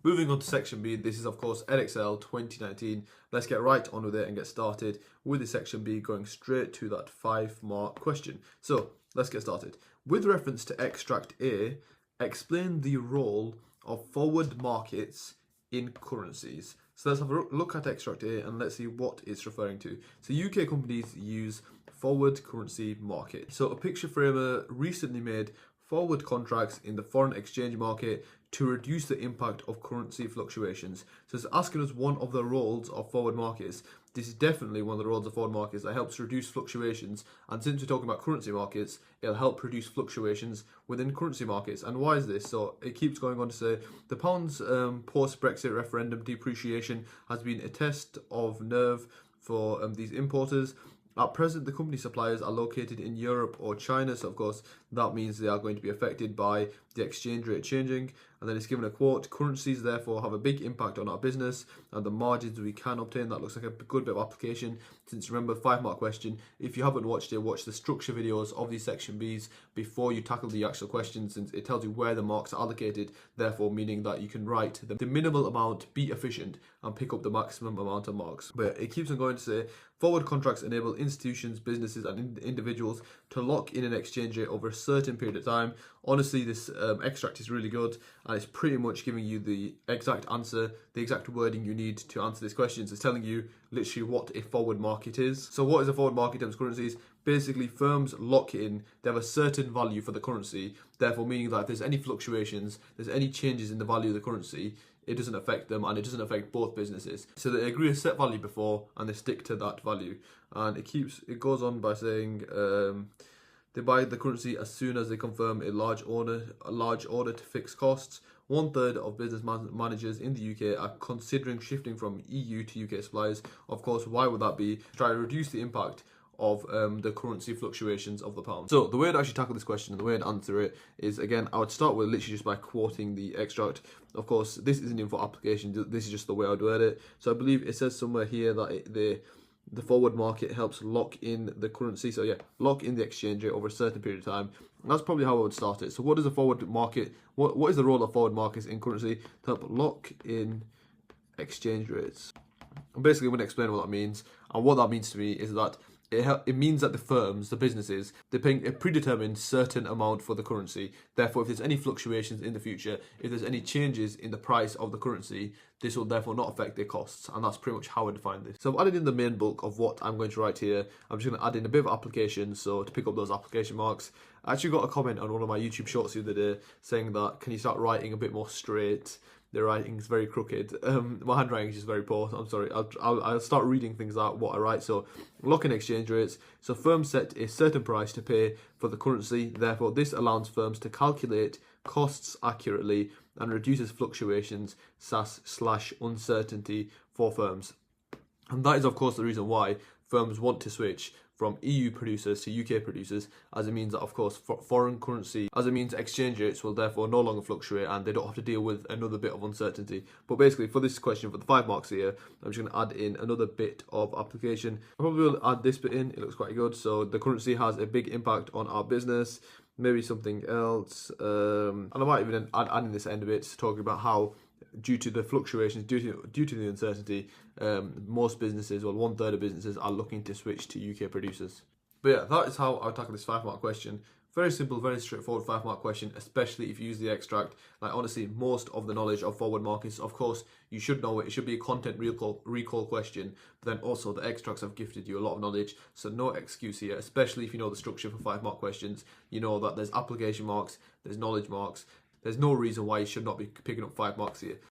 Moving on to section B, this is of course Edexcel 2019. Let's get right on with it and get started with the section B, going straight to that 5-mark question. So let's get started. With reference to extract A, explain the role of forward markets in currencies. So let's have a look at extract A and let's see what it's referring to. So UK companies use forward currency market. So a picture framer recently made forward contracts in the foreign exchange market to reduce the impact of currency fluctuations. So it's asking us one of the roles of forward markets. This is definitely one of the roles of forward markets that helps reduce fluctuations. And since we're talking about currency markets, it'll help reduce fluctuations within currency markets. And why is this? So it keeps going on to say the pound's post-Brexit referendum depreciation has been a test of nerve for these importers. At present, the company suppliers are located in Europe or China, so of course that means they are going to be affected by the exchange rate changing. And then it's given a quote, currencies therefore have a big impact on our business and the margins we can obtain. That looks like a good bit of application. Since remember, 5-mark question, if you haven't watched it, watch the structure videos of these section Bs before you tackle the actual questions, since it tells you where the marks are allocated, therefore meaning that you can write the minimal amount, be efficient, and pick up the maximum amount of marks. But it keeps on going to say, forward contracts enable institutions, businesses, and individuals to lock in an exchange rate over a certain period of time. Honestly, this extract is really good, and it's pretty much giving you the exact answer, the exact wording you need to answer this question. So it's telling you literally what a forward market is. So what is a forward market in terms of currencies? Basically, firms lock in, they have a certain value for the currency, therefore meaning that if there's any fluctuations, there's any changes in the value of the currency, it doesn't affect them and it doesn't affect both businesses. So they agree a set value before and they stick to that value. And it goes on by saying they buy the currency as soon as they confirm a large order to fix costs. 1/3 of business managers in the UK are considering shifting from EU to UK suppliers. Of course, why would that be? To try to reduce the impact of the currency fluctuations of the pound. So the way to actually tackle this question and the way to answer it is, again, I would start with literally just by quoting the extract. Of course, this isn't even for application, this is just the way I'd word it. So I believe it says somewhere here that the forward market helps lock in the currency. So yeah, lock in the exchange rate over a certain period of time. And that's probably how I would start it. So what is a forward market? What is the role of forward markets in currency? To help lock in exchange rates. And basically, I'm going to explain what that means. And what that means to me is that it means that the firms, the businesses, they're paying a predetermined certain amount for the currency. Therefore, if there's any fluctuations in the future, if there's any changes in the price of the currency, this will therefore not affect their costs. And that's pretty much how I define this. So I've added in the main bulk of what I'm going to write here. I'm just going to add in a bit of application, so to pick up those application marks. I actually got a comment on one of my YouTube shorts the other day saying that, can you start writing a bit more straight? The writing's very crooked. My handwriting is just very poor. I'm sorry. I'll start reading things out what I write. So, lock-in exchange rates. So firms set a certain price to pay for the currency. Therefore, this allows firms to calculate costs accurately and reduces fluctuations / uncertainty for firms. And that is, of course, the reason why firms want to switch from EU producers to UK producers, as it means that, of course, for foreign currency, as it means exchange rates will therefore no longer fluctuate and they don't have to deal with another bit of uncertainty. But basically, for this question, for the 5 marks here, I'm just going to add in another bit of application. I probably will add this bit in, it looks quite good. So the currency has a big impact on our business, maybe something else. And I might even add in this end of it, talking about how due to the fluctuations, due to the uncertainty, most businesses, well, 1/3 of businesses are looking to switch to UK producers. But yeah, that is how I would tackle this 5-mark question. Very simple, very straightforward 5-mark question, especially if you use the extract. Like, honestly, most of the knowledge of forward markets, of course, you should know it. It should be a content recall question. But then also, the extracts have gifted you a lot of knowledge, so no excuse here, especially if you know the structure for 5-mark questions. You know that there's application marks, there's knowledge marks. There's no reason why you should not be picking up 5 marks here.